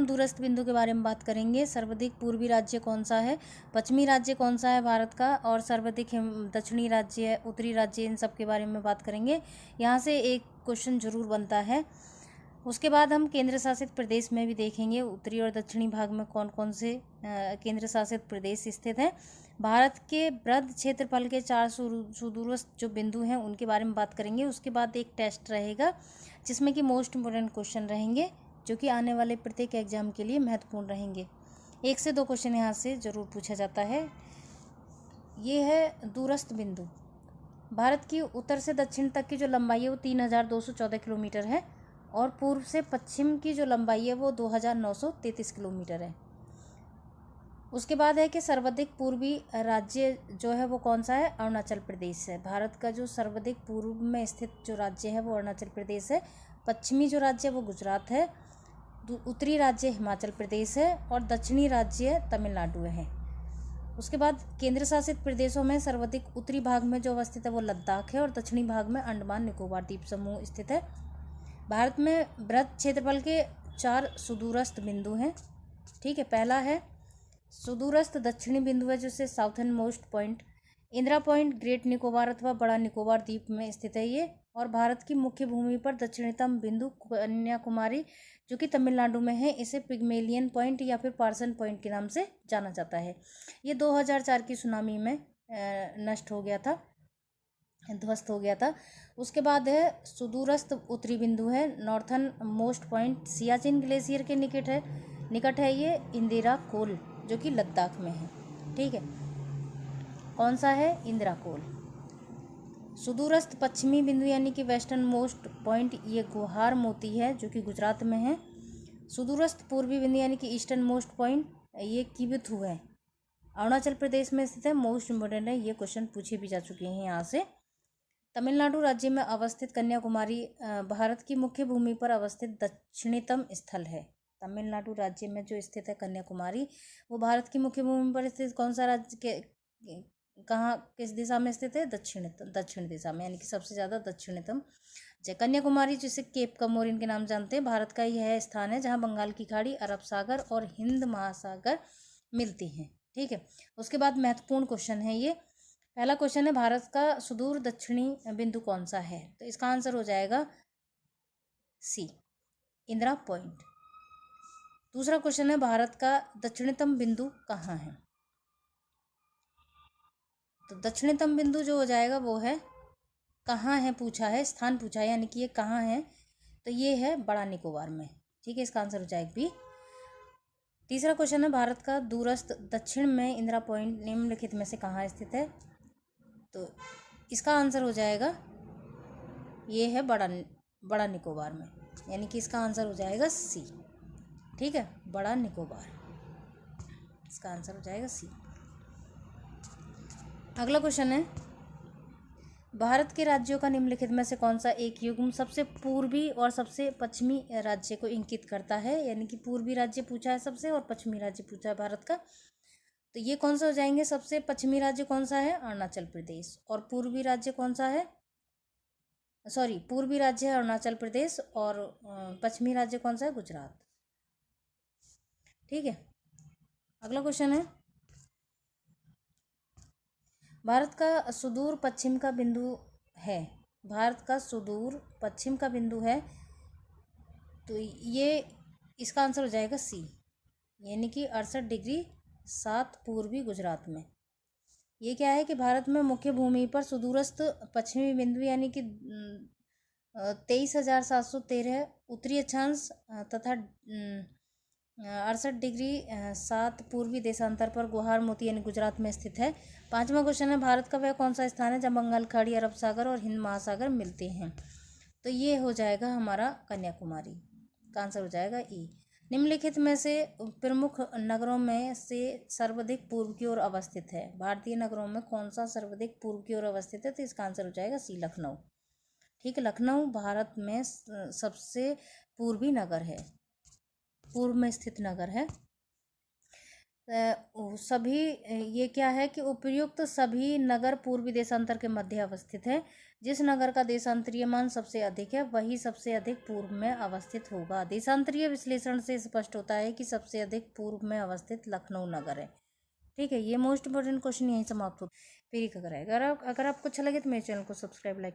हम दूरस्थ बिंदु के बारे में बात करेंगे। सर्वाधिक पूर्वी राज्य कौन सा है, पश्चिमी राज्य कौन सा है भारत का, और सर्वाधिक दक्षिणी राज्य, उत्तरी राज्य, इन सब के बारे में बात करेंगे। यहाँ से एक क्वेश्चन जरूर बनता है। उसके बाद हम केंद्र शासित प्रदेश में भी देखेंगे, उत्तरी और दक्षिणी भाग में कौन कौन से केंद्र शासित प्रदेश स्थित हैं। भारत के वृहद क्षेत्रफल के 4 सुदूरस्थ जो बिंदु हैं उनके बारे में बात करेंगे। उसके बाद एक टेस्ट रहेगा जिसमें कि मोस्ट इम्पोर्टेंट क्वेश्चन रहेंगे जो कि आने वाले प्रत्येक एग्जाम के लिए महत्वपूर्ण रहेंगे। 1 से 2 क्वेश्चन यहाँ से ज़रूर पूछा जाता है। ये है दूरस्थ बिंदु। भारत की उत्तर से दक्षिण तक की जो लंबाई है वो 3214 किलोमीटर है, और पूर्व से पश्चिम की जो लंबाई है वो 2933 किलोमीटर है। उसके बाद है कि सर्वाधिक पूर्वी राज्य जो है वो कौन सा है, अरुणाचल प्रदेश है। भारत का जो सर्वाधिक पूर्व में स्थित जो राज्य है वो अरुणाचल प्रदेश है। पश्चिमी जो राज्य है वो गुजरात है, उत्तरी राज्य हिमाचल प्रदेश है, और दक्षिणी राज्य तमिलनाडु है। उसके बाद केंद्र शासित प्रदेशों में सर्वाधिक उत्तरी भाग में जो अवस्थित है वो लद्दाख है, और दक्षिणी भाग में अंडमान निकोबार द्वीप समूह स्थित है। भारत में वृहद क्षेत्रफल के 4 सुदूरस्थ बिंदु हैं। ठीक है, पहला है सुदूरस्थ दक्षिणी बिंदु है जिससे southern most point Indira point great Nicobar अथवा बड़ा निकोबार द्वीप में स्थित है ये, और भारत की मुख्य भूमि पर दक्षिणतम बिंदु कन्याकुमारी जो कि तमिलनाडु में है, इसे पिग्मेलियन पॉइंट या फिर पार्सन पॉइंट के नाम से जाना जाता है। ये 2004 की सुनामी में नष्ट हो गया था, ध्वस्त हो गया था। उसके बाद है सुदूरस्थ उत्तरी बिंदु है northern most point Siachen glacier के निकट है ये इंदिरा कोल जो कि लद्दाख में है। ठीक है, कौन सा है, इंदिरा कोल। सुदूरस्थ पश्चिमी बिंदु यानी कि वेस्टर्न मोस्ट पॉइंट ये गुहार मोती है जो कि गुजरात में है। सुदूरस्थ पूर्वी बिंदु यानी कि ईस्टर्न मोस्ट पॉइंट ये किबिथु है, अरुणाचल प्रदेश में स्थित है। मोस्ट इम्पोर्टेंट है, ये क्वेश्चन पूछे भी जा चुके हैं यहाँ से। तमिलनाडु राज्य में अवस्थित कन्याकुमारी भारत की मुख्य भूमि पर अवस्थित दक्षिणतम स्थल है। तमिलनाडु राज्य में जो स्थित है कन्याकुमारी, वो भारत की मुख्य भूमि पर स्थित कौन सा राज्य के कहाँ किस दिशा में स्थित है, दक्षिण दिशा में, यानी कि सबसे ज़्यादा दक्षिणतम। कन्याकुमारी जिसे केप कमोरिन के नाम जानते हैं, भारत का यह स्थान है जहाँ बंगाल की खाड़ी, अरब सागर और हिंद महासागर मिलती हैं। ठीक है, उसके बाद महत्वपूर्ण क्वेश्चन है ये। पहला क्वेश्चन है भारत का सुदूर दक्षिणी बिंदु कौन सा है, तो इसका आंसर हो जाएगा सी, इंदिरा पॉइंट। दूसरा क्वेश्चन है भारत का दक्षिणतम बिंदु कहाँ है, तो दक्षिणतम बिंदु जो हो जाएगा वो है कहाँ है, पूछा है, स्थान पूछा है, यानी कि ये कहाँ है, तो ये है बड़ा निकोबार में। ठीक है, इसका आंसर हो जाएगा बी। तीसरा क्वेश्चन है भारत का दूरस्थ दक्षिण में इंदिरा पॉइंट निम्नलिखित में से कहाँ स्थित है, तो इसका आंसर हो जाएगा ये है बड़ा निकोबार में, यानी कि इसका आंसर हो जाएगा सी। ठीक है, बड़ा निकोबार, इसका आंसर हो जाएगा सी। अगला क्वेश्चन है भारत के राज्यों का निम्नलिखित में से कौन सा एक युग्म सबसे पूर्वी और सबसे पश्चिमी राज्य को इंगित करता है, यानी कि पूर्वी राज्य पूछा है सबसे और पश्चिमी राज्य पूछा है भारत का, तो ये कौन सा हो जाएंगे, सबसे पश्चिमी राज्य कौन सा है, अरुणाचल प्रदेश, और पूर्वी राज्य कौन सा है, पूर्वी राज्य है अरुणाचल प्रदेश, और पश्चिमी राज्य कौन सा है, गुजरात। ठीक है, अगला क्वेश्चन है भारत का सुदूर पश्चिम का बिंदु है, भारत का सुदूर पश्चिम का बिंदु है, तो ये इसका आंसर हो जाएगा सी, यानी कि 68 डिग्री 7 पूर्वी गुजरात में। ये क्या है कि भारत में मुख्य भूमि पर सुदूरस्थ पश्चिमी बिंदु यानी कि 23,713 उत्तरी अक्षांश तथा 68 डिग्री 7 पूर्वी देशांतर पर गुहार मोती यानी गुजरात में स्थित है। पांचवा क्वेश्चन है भारत का वह कौन सा स्थान है जहाँ बंगाल खाड़ी, अरब सागर और हिंद महासागर मिलते हैं, तो ये हो जाएगा हमारा कन्याकुमारी, का आंसर हो जाएगा ई। निम्नलिखित में से प्रमुख नगरों में से सर्वाधिक पूर्व की ओर अवस्थित है, भारतीय नगरों में कौन सा सर्वाधिक पूर्व की ओर अवस्थित है, तो इसका आंसर हो जाएगा सी, लखनऊ। ठीक है, लखनऊ भारत में सबसे पूर्वी नगर है, पूर्व में स्थित नगर है। सभी ये क्या है कि उपर्युक्त सभी नगर पूर्वी देशांतर के मध्य अवस्थित है। जिस नगर का देशांतरीय मान सबसे अधिक है वही सबसे अधिक पूर्व में अवस्थित होगा। देशांतरीय विश्लेषण से स्पष्ट होता है कि सबसे अधिक पूर्व में अवस्थित लखनऊ नगर है। ठीक है, ये मोस्ट इंपॉर्टेंट क्वेश्चन यहीं समाप्त होता है। फिर अगर आपको अच्छा लगे तो मेरे चैनल को सब्सक्राइब लाइक